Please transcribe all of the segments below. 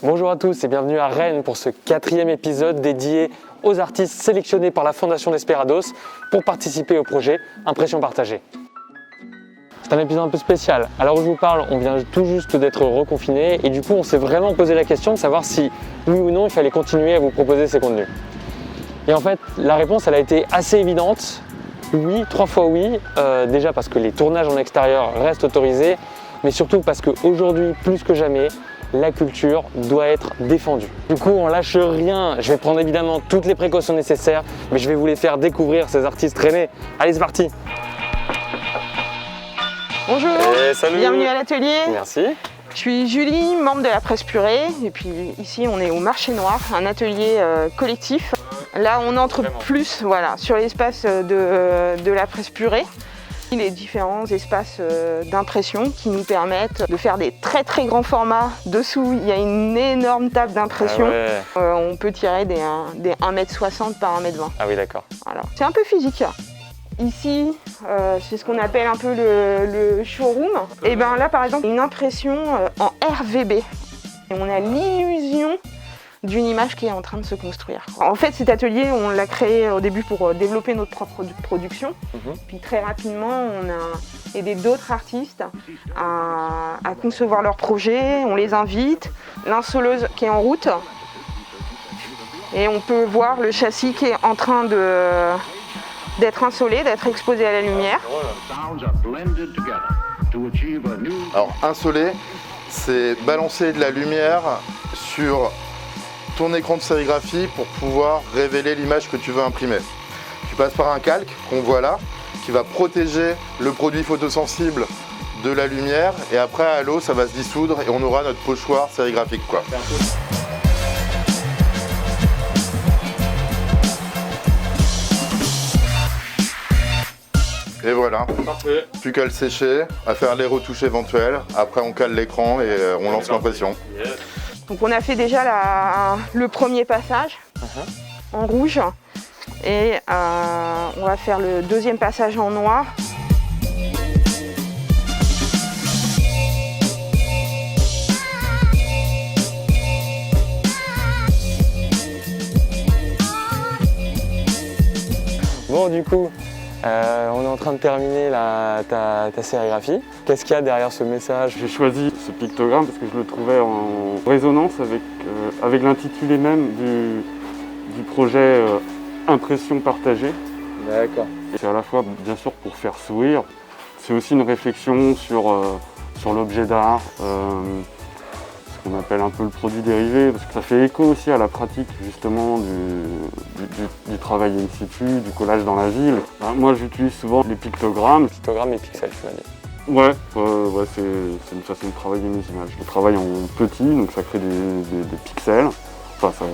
Bonjour à tous et bienvenue à Rennes pour ce 4e épisode dédié aux artistes sélectionnés par la Fondation Desperados pour participer au projet Impression Partagée. C'est un épisode un peu spécial. À l'heure où je vous parle, on vient tout juste d'être reconfiné et du coup on s'est vraiment posé la question de savoir si oui ou non il fallait continuer à vous proposer ces contenus. Et en fait la réponse elle a été assez évidente. Oui, 3 fois oui, déjà parce que les tournages en extérieur restent autorisés, mais surtout parce qu'aujourd'hui plus que jamais, la culture doit être défendue. Du coup, on lâche rien. Je vais prendre évidemment toutes les précautions nécessaires, mais je vais vous les faire découvrir, ces artistes rennais. Allez, c'est parti. Bonjour, salut. Bienvenue à l'atelier. Merci. Je suis Julie, membre de la Presse Purée, et puis ici on est au Marché Noir, un atelier collectif. Là on entre plus sur l'espace de la Presse Purée. Les différents espaces d'impression qui nous permettent de faire des très grands formats. Dessous, il y a une énorme table d'impression. Ah ouais. On peut tirer des 1,60 m par 1,20 m. Ah oui, d'accord. C'est un peu physique. Ici, c'est ce qu'on appelle un peu le showroom. Et bien là, par exemple, une impression en RVB. Et on a l'illusion d'une image qui est en train de se construire. En fait, cet atelier, on l'a créé au début pour développer notre propre production. Puis très rapidement, on a aidé d'autres artistes à concevoir leurs projets. On les invite. L'insoleuse qui est en route. Et on peut voir le châssis qui est en train d'être insolé, d'être exposé à la lumière. Alors, insolé, c'est balancer de la lumière sur ton écran de sérigraphie pour pouvoir révéler l'image que tu veux imprimer. Tu passes par un calque qu'on voit là, qui va protéger le produit photosensible de la lumière, et après à l'eau ça va se dissoudre et on aura notre pochoir sérigraphique, quoi. Et voilà, Parfait. plus qu'à le sécher, à faire les retouches éventuelles, après on cale l'écran et on lance l'impression. Donc on a fait déjà le premier passage en rouge et on va faire le deuxième passage en noir. Bon, du coup, on est en train de terminer ta sérigraphie. Qu'est-ce qu'il y a derrière ce message? J'ai choisi ce pictogramme parce que je le trouvais en résonance avec l'intitulé même du projet Impression Partagée. D'accord. C'est à la fois bien sûr pour faire sourire, c'est aussi une réflexion sur l'objet d'art, ce qu'on appelle un peu le produit dérivé, parce que ça fait écho aussi à la pratique justement du travail in situ, du collage dans la ville. Moi j'utilise souvent les pictogrammes. Pictogramme et pixels, tu m'as dit. Ouais, c'est une façon de travailler mes images. Je travaille en petit, donc ça crée des pixels. Enfin, c'est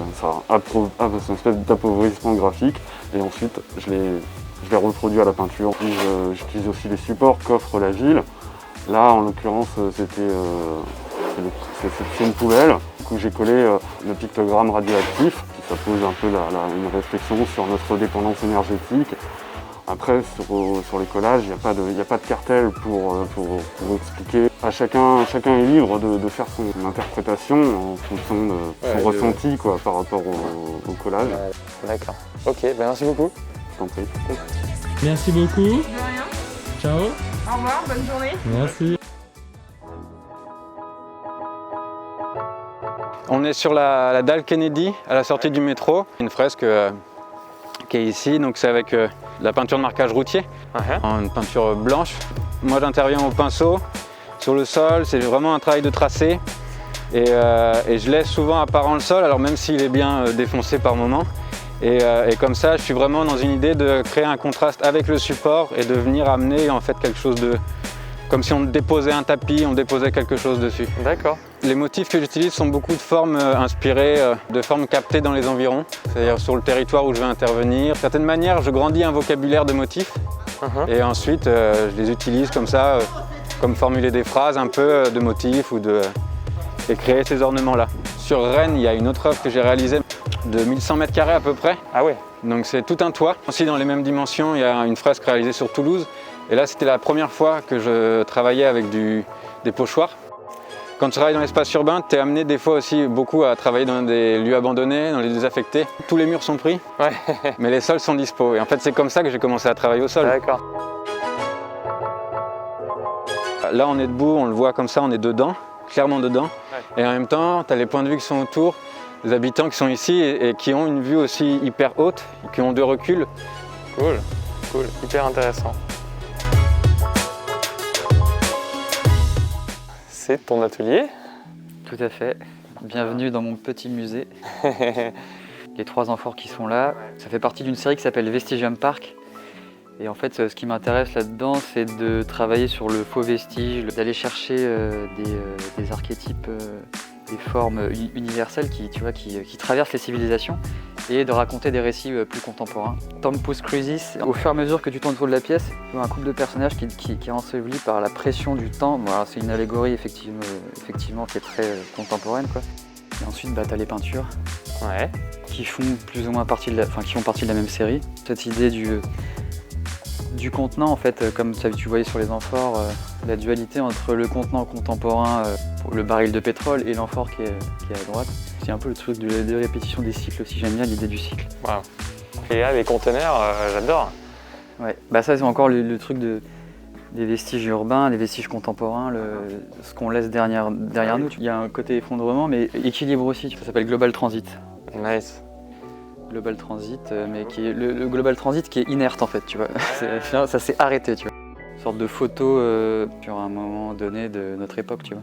une espèce d'appauvrissement graphique. Et ensuite, je les reproduis à la peinture. J'utilise aussi les supports qu'offre la ville. Là, en l'occurrence, c'est une poubelle. Du coup, j'ai collé le pictogramme radioactif. Ça pose un peu une réflexion sur notre dépendance énergétique. Après, sur les collages, il n'y a pas de cartel pour expliquer. Chacun est libre de faire son interprétation en fonction de son ressenti par rapport au collage. D'accord. Ok, ben merci beaucoup. Je t'en prie. Merci beaucoup. De rien. Ciao. Au revoir, bonne journée. Merci. On est sur la dalle Kennedy, à la sortie du métro. Une fresque qui est ici, donc c'est avec la peinture de marquage routier, une peinture blanche. Moi j'interviens au pinceau, sur le sol, c'est vraiment un travail de tracé. Et je laisse souvent apparent le sol, alors même s'il est bien défoncé par moment. Et comme ça, je suis vraiment dans une idée de créer un contraste avec le support et de venir amener en fait quelque chose de... Comme si on déposait un tapis, on déposait quelque chose dessus. D'accord. Les motifs que j'utilise sont beaucoup de formes inspirées, de formes captées dans les environs, c'est-à-dire sur le territoire où je vais intervenir. De certaine manière, je grandis un vocabulaire de motifs et ensuite je les utilise comme ça, comme formuler des phrases un peu de motifs ou et créer ces ornements-là. Sur Rennes, il y a une autre œuvre que j'ai réalisée. de 1100 mètres carrés à peu près. Ah ouais. Donc c'est tout un toit. Aussi dans les mêmes dimensions, il y a une fresque réalisée sur Toulouse. Et là, c'était la première fois que je travaillais avec des pochoirs. Quand tu travailles dans l'espace urbain, tu es amené des fois aussi beaucoup à travailler dans des lieux abandonnés, dans les désaffectés. Tous les murs sont pris, Ouais. mais les sols sont dispo. Et en fait, c'est comme ça que j'ai commencé à travailler au sol. D'accord. Là, on est debout, on le voit comme ça, on est dedans, clairement dedans. Ouais. Et en même temps, tu as les points de vue qui sont autour, les habitants qui sont ici et qui ont une vue aussi hyper haute, qui ont de recul. Cool, cool, hyper intéressant. C'est ton atelier. Tout à fait. Bienvenue dans mon petit musée. Les 3 amphores qui sont là, ça fait partie d'une série qui s'appelle Vestigium Park. Et en fait, ce qui m'intéresse là-dedans, c'est de travailler sur le faux vestige, d'aller chercher des archétypes, des formes universelles qui traversent les civilisations et de raconter des récits plus contemporains. Tempus Crucis, au fur et à mesure que tu tournes autour de la pièce, tu vois un couple de personnages qui est enseveli par la pression du temps. Bon, alors c'est une allégorie effectivement qui est très contemporaine, quoi. Et ensuite, tu as les peintures Ouais. qui font plus ou moins partie de la même série. Cette idée du contenant, en fait, comme tu voyais sur les amphores, la dualité entre le contenant contemporain, le baril de pétrole, et l'amphore qui est à droite. C'est un peu le truc de répétition des cycles aussi, j'aime bien l'idée du cycle. Wow. Et là, les conteneurs, j'adore. Ouais, bah ça c'est encore le truc des vestiges urbains, des vestiges contemporains, ce qu'on laisse derrière nous. Il y a un côté effondrement, mais équilibre aussi. Ça s'appelle Global Transit. Nice. Global Transit, mais qui est le Global Transit qui est inerte en fait, tu vois. Ça s'est arrêté, tu vois. Une sorte de photo sur un moment donné de notre époque, tu vois.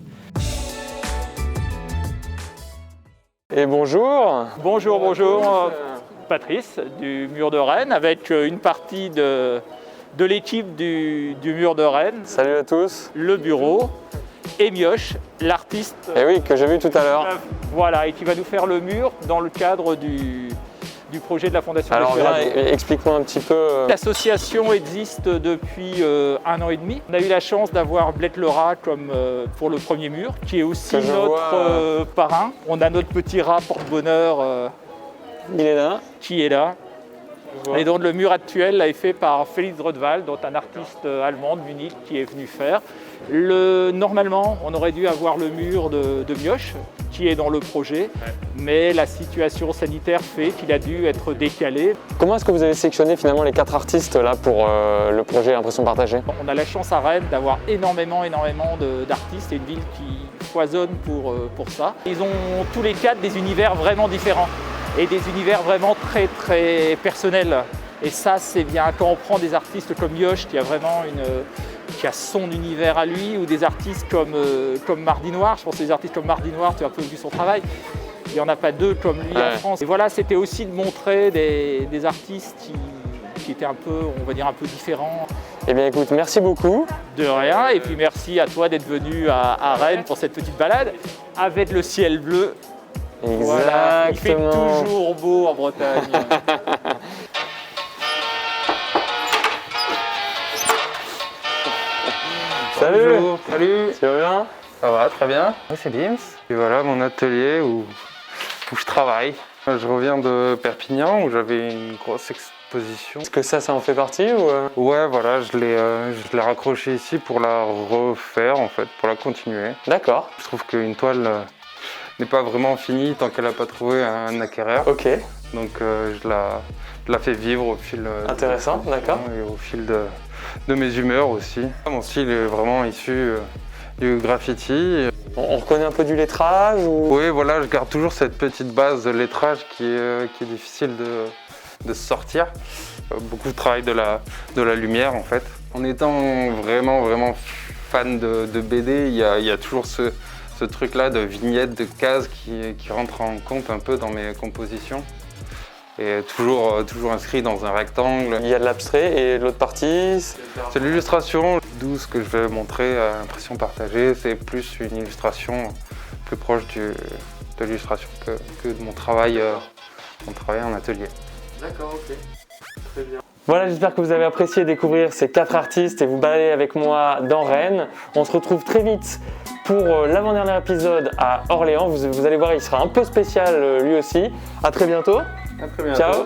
Et bonjour. Bonjour, bonjour. Patrice du Mur de Rennes avec une partie de l'équipe du Mur de Rennes, Salut à tous. le bureau et Mioche, l'artiste. Et oui, que j'ai vu tout à l'heure. Voilà, et qui va nous faire le mur dans le cadre du projet de la Fondation Alors viens, Desperados. explique-moi un petit peu. L'association existe depuis 1 an et demi. On a eu la chance d'avoir Blette Lerat comme pour le premier mur, qui est aussi Que je notre vois, parrain. On a notre petit rat porte-bonheur Il est là. qui est là. Et donc le mur actuel est fait par Félix Rodwald, donc un artiste allemand de Munich qui est venu faire. Normalement, on aurait dû avoir le mur de Mioche qui est dans le projet, mais la situation sanitaire fait qu'il a dû être décalé. Comment est-ce que vous avez sélectionné finalement les 4 artistes là pour le projet Impression Partagée? On a la chance à Rennes d'avoir énormément d'artistes et une ville qui foisonne pour ça. Ils ont tous les 4 des univers vraiment différents et des univers vraiment très très personnels. Et ça, c'est bien quand on prend des artistes comme Mioche qui a vraiment qui a son univers à lui, ou des artistes comme Mardi Noir. Je pense que les artistes comme Mardi Noir, tu as un peu vu son travail. Il n'y en a pas 2 comme lui en France. Et voilà, c'était aussi de montrer des artistes qui étaient un peu, on va dire, un peu différents. Eh bien écoute, merci beaucoup. De rien, et puis merci à toi d'être venu à Rennes pour cette petite balade avec le ciel bleu. Voilà, il fait Exactement. toujours beau en Bretagne. Salut. Bonjour, salut, Tu vas bien? ça va, très bien. Oui, c'est Dims. Et voilà mon atelier où je travaille. Je reviens de Perpignan où j'avais une grosse exposition. Est-ce que ça en fait partie ou Ouais, voilà, je l'ai raccroché ici pour la refaire en fait, pour la continuer. D'accord. Je trouve qu'une toile n'est pas vraiment finie tant qu'elle n'a pas trouvé un acquéreur. Ok. Donc je la fais vivre au fil Intéressant, d'accord. et au fil de mes humeurs aussi. Mon style est vraiment issu du graffiti. On reconnaît un peu du lettrage ou... Oui, voilà, je garde toujours cette petite base de lettrage qui est difficile de sortir. Beaucoup de travail de la lumière en fait. En étant vraiment fan de BD, il y a toujours ce truc-là de vignettes, de cases qui rentrent en compte un peu dans mes compositions. Et toujours inscrit dans un rectangle. Il y a de l'abstrait et l'autre partie... C'est l'illustration, d'où ce que je vais montrer à Impression Partagée, c'est plus une illustration plus proche de l'illustration que de mon travail en atelier. D'accord, ok. Très bien. Voilà, j'espère que vous avez apprécié découvrir ces 4 artistes et vous balader avec moi dans Rennes. On se retrouve très vite pour l'avant-dernier épisode à Orléans. Vous allez voir, il sera un peu spécial lui aussi. À très bientôt. À très bientôt. Ciao.